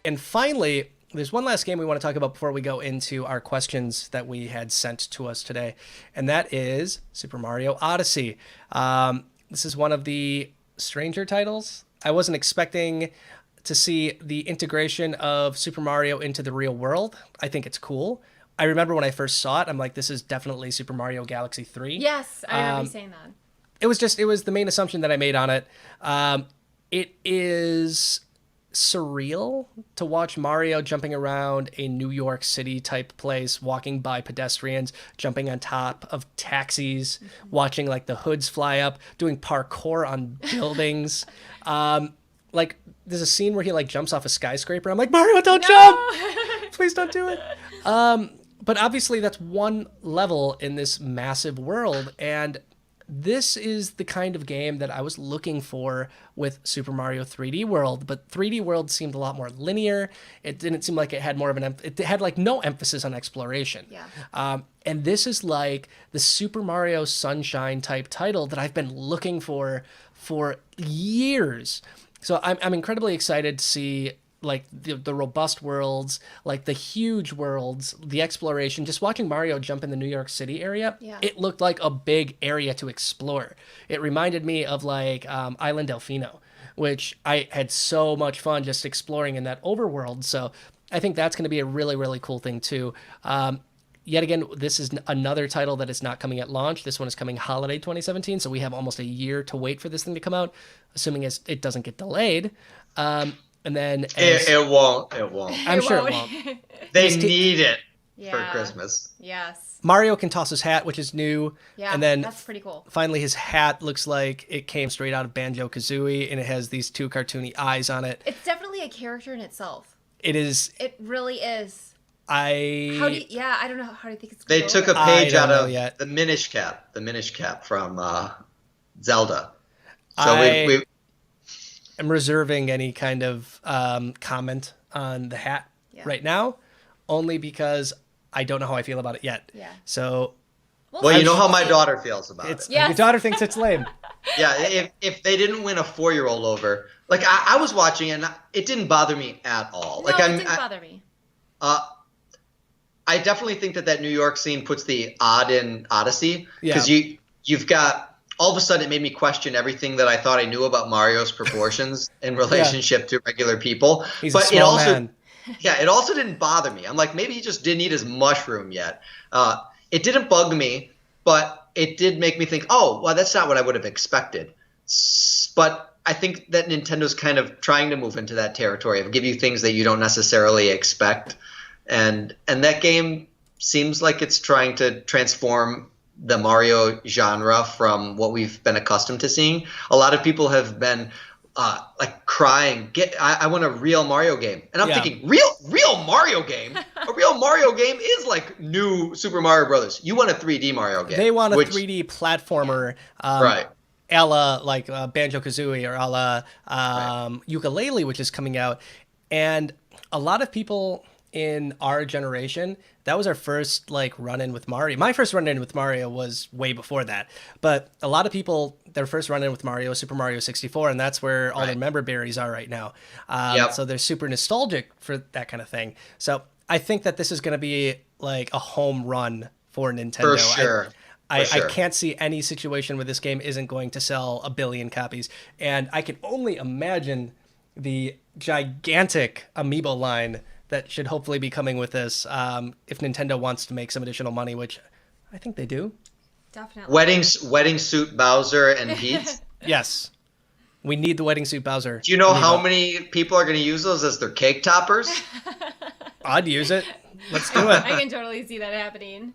And finally, there's one last game we want to talk about before we go into our questions that we had sent to us today, and that is Super Mario Odyssey. This is one of the stranger titles. I wasn't expecting to see the integration of Super Mario into the real world. I think it's cool. I remember when I first saw it, I'm like, this is definitely Super Mario Galaxy 3. Yes, I remember you saying that. It was the main assumption that I made on it. It is surreal to watch Mario jumping around a New York City type place, walking by pedestrians, jumping on top of taxis, watching like the hoods fly up, doing parkour on buildings. Like there's a scene where he like jumps off a skyscraper. I'm like, Mario, don't jump! Please don't do it. But obviously that's one level in this massive world, and this is the kind of game that I was looking for with Super Mario 3D World, but 3D World seemed a lot more linear. It didn't seem like it had more of it had like no emphasis on exploration. Yeah. And this is like the Super Mario Sunshine type title that I've been looking for years. So I'm incredibly excited to see like the robust worlds, like the huge worlds, the exploration. Just watching Mario jump in the New York City area, It looked like a big area to explore. It reminded me of like Island Delfino, which I had so much fun just exploring in that overworld. So I think that's going to be a really, really cool thing too. Yet again, this is another title that is not coming at launch. This one is coming holiday 2017, so we have almost a year to wait for this thing to come out, assuming it doesn't get delayed. And then it won't. I'm sure it won't. They need it for Christmas. Yes. Mario can toss his hat, which is new. Yeah, and then that's pretty cool. Finally, his hat looks like it came straight out of Banjo-Kazooie, and it has these two cartoony eyes on it. It's definitely a character in itself. It is. It really is. I don't know. How do you think it's They going? took a page out of yet. the Minish Cap from Zelda. So I'm reserving any kind of comment on the hat right now, only because I don't know how I feel about it yet. Yeah. So. Well, you know how my daughter feels about it. Yes. Your daughter thinks it's lame. Yeah, if they didn't win a 4-year-old over, like I was watching and it didn't bother me at all. No, it didn't bother me. I definitely think that New York scene puts the odd in Odyssey because you've got all of a sudden it made me question everything that I thought I knew about Mario's proportions in relationship to regular people. He's a small man. Yeah, it also didn't bother me. I'm like, maybe he just didn't eat his mushroom yet. It didn't bug me, but it did make me think, oh, well, that's not what I would have expected. But I think that Nintendo's kind of trying to move into that territory of give you things that you don't necessarily expect. And that game seems like it's trying to transform the Mario genre from what we've been accustomed to seeing. A lot of people have been like crying, I want a real Mario game. And I'm thinking, real Mario game? A real Mario game is like new Super Mario Brothers. You want a 3D Mario game. They want a 3D platformer. Right. A la like Banjo-Kazooie or a la Yooka-Laylee, which is coming out. And a lot of people in our generation, that was our first like run-in with Mario. My first run-in with Mario was way before that. But a lot of people, their first run-in with Mario was Super Mario 64, and that's where all their member berries are right now. So they're super nostalgic for that kind of thing. So I think that this is going to be like a home run for Nintendo. For sure. I can't see any situation where this game isn't going to sell 1 billion copies. And I can only imagine the gigantic amiibo line that should hopefully be coming with this if Nintendo wants to make some additional money, which I think they do. Definitely. Wedding suit Bowser and Peach. Yes. We need the wedding suit Bowser. Do you know how many people are going to use those as their cake toppers? I'd use it. Let's do it. I can totally see that happening.